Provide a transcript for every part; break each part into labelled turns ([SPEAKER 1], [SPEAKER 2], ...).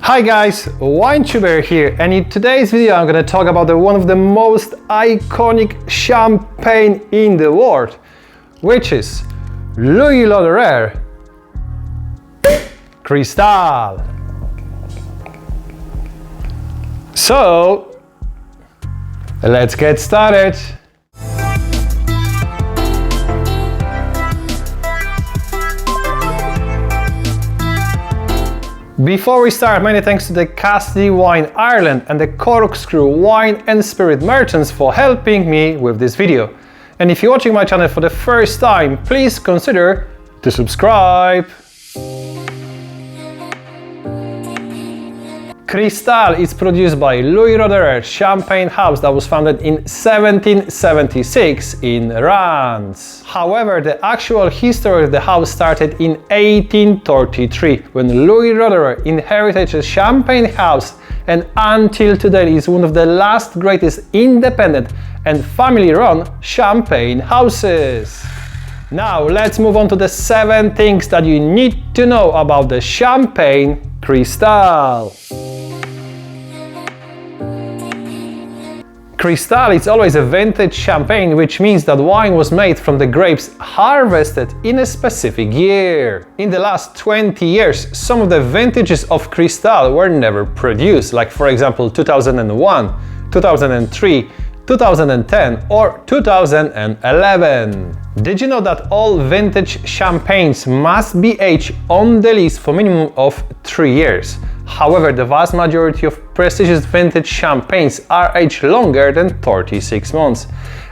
[SPEAKER 1] Hi guys, WineTuber here, and in today's video I'm gonna talk about one of the most iconic champagne in the world, which is Louis Roederer Cristal. So, let's get started. Before we start, many thanks to the Castle Wine Ireland and the Corkscrew Wine and Spirit merchants for helping me with this video. And if you're watching my channel for the first time, please consider to subscribe. Cristal is produced by Louis Roederer champagne house that was founded in 1776 in Reims. However, the actual history of the house started in 1833 when Louis Roederer inherited a champagne house, and until today is one of the last greatest independent and family-run champagne houses. Now let's move on to the 7 things that you need to know about the Champagne Cristal. Cristal is always a vintage champagne, which means that wine was made from the grapes harvested in a specific year. In the last 20 years, some of the vintages of Cristal were never produced, like for example 2001, 2003, 2010 or 2011. Did you know that all vintage champagnes must be aged on the lees for minimum of 3 years? However, the vast majority of prestigious vintage champagnes are aged longer than 36 months.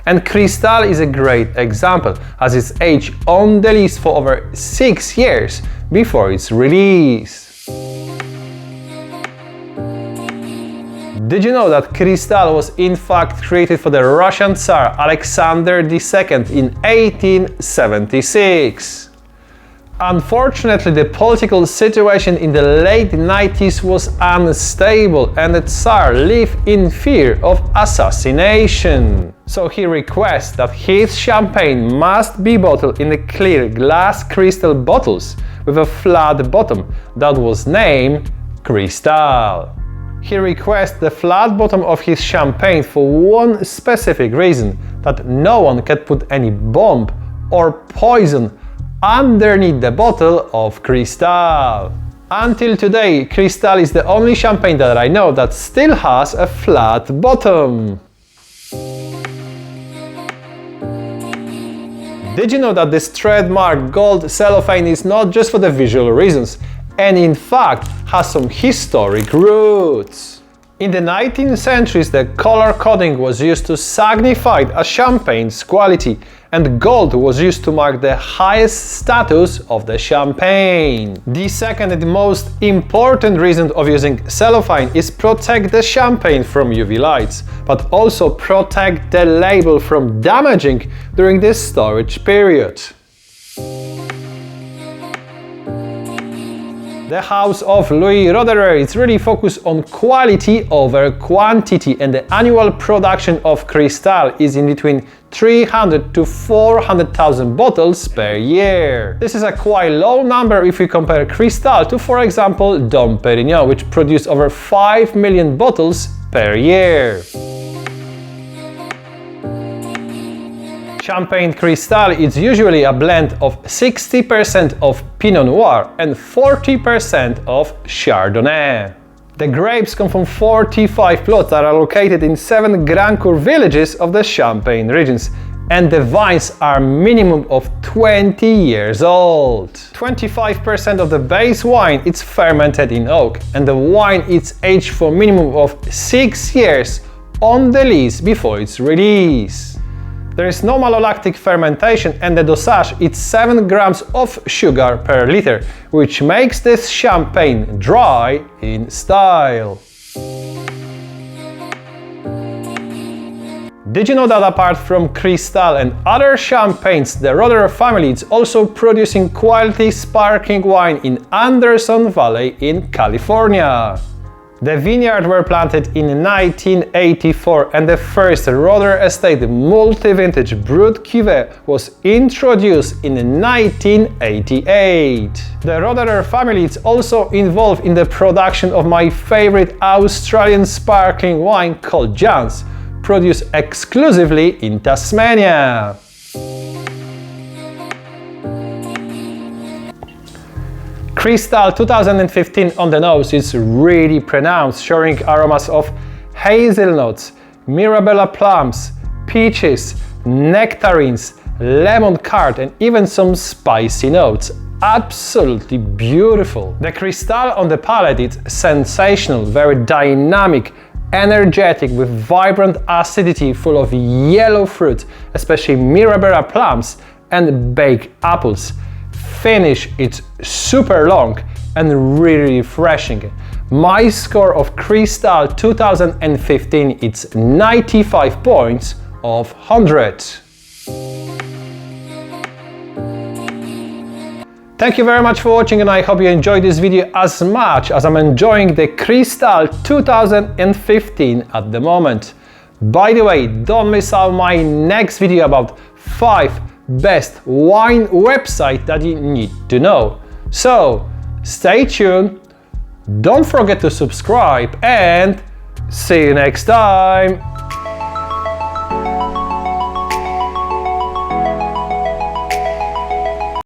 [SPEAKER 1] And Cristal is a great example, as it's aged on the lees for over 6 years before its release. Did you know that Cristal was in fact created for the Russian Tsar Alexander II in 1876? Unfortunately, the political situation in the late 90s was unstable and the Tsar lived in fear of assassination. So he requests that his champagne must be bottled in the clear glass crystal bottles with a flat bottom that was named Cristal. He requests the flat bottom of his champagne for one specific reason: that no one can put any bomb or poison underneath the bottle of Cristal. Until today, Cristal is the only champagne that I know that still has a flat bottom. Did you know that this trademark gold cellophane is not just for the visual reasons, and in fact has some historic roots? In the 19th century, the color coding was used to signify a champagne's quality, and gold was used to mark the highest status of the champagne. The second and most important reason of using cellophane is protect the champagne from UV lights, but also protect the label from damaging during the storage period. The house of Louis Roederer is really focused on quality over quantity, and the annual production of Cristal is in between 300 to 400,000 bottles per year. This is a quite low number if we compare Cristal to, for example, Dom Perignon, which produced over 5 million bottles per year. Champagne Cristal is usually a blend of 60% of Pinot Noir and 40% of Chardonnay. The grapes come from 45 plots that are located in 7 Grand Cru villages of the Champagne regions, and the vines are minimum of 20 years old. 25% of the base wine is fermented in oak, and the wine is aged for minimum of 6 years on the lees before its release. There is no malolactic fermentation, and the dosage is 7 grams of sugar per liter, which makes this champagne dry in style. Did you know that apart from Cristal and other champagnes, the Roederer family is also producing quality sparkling wine in Anderson Valley in California? The vineyards were planted in 1984 and the first Roederer Estate multi-vintage Brut Cuvée was introduced in 1988. The Roederer family is also involved in the production of my favorite Australian sparkling wine called Jansz, produced exclusively in Tasmania. Cristal 2015 on the nose is really pronounced, showing aromas of hazelnuts, Mirabella plums, peaches, nectarines, lemon curd and even some spicy notes. Absolutely beautiful. The Cristal on the palate is sensational, very dynamic, energetic with vibrant acidity full of yellow fruit, especially Mirabella plums and baked apples. Finish is super long and really refreshing. My score of Cristal 2015 is 95 points of 100. Thank you very much for watching and I hope you enjoyed this video as much as I'm enjoying the Cristal 2015 at the moment. By the way, don't miss out my next video about 5 best wine websites that you need to know. So stay tuned, don't forget to subscribe and see you next time!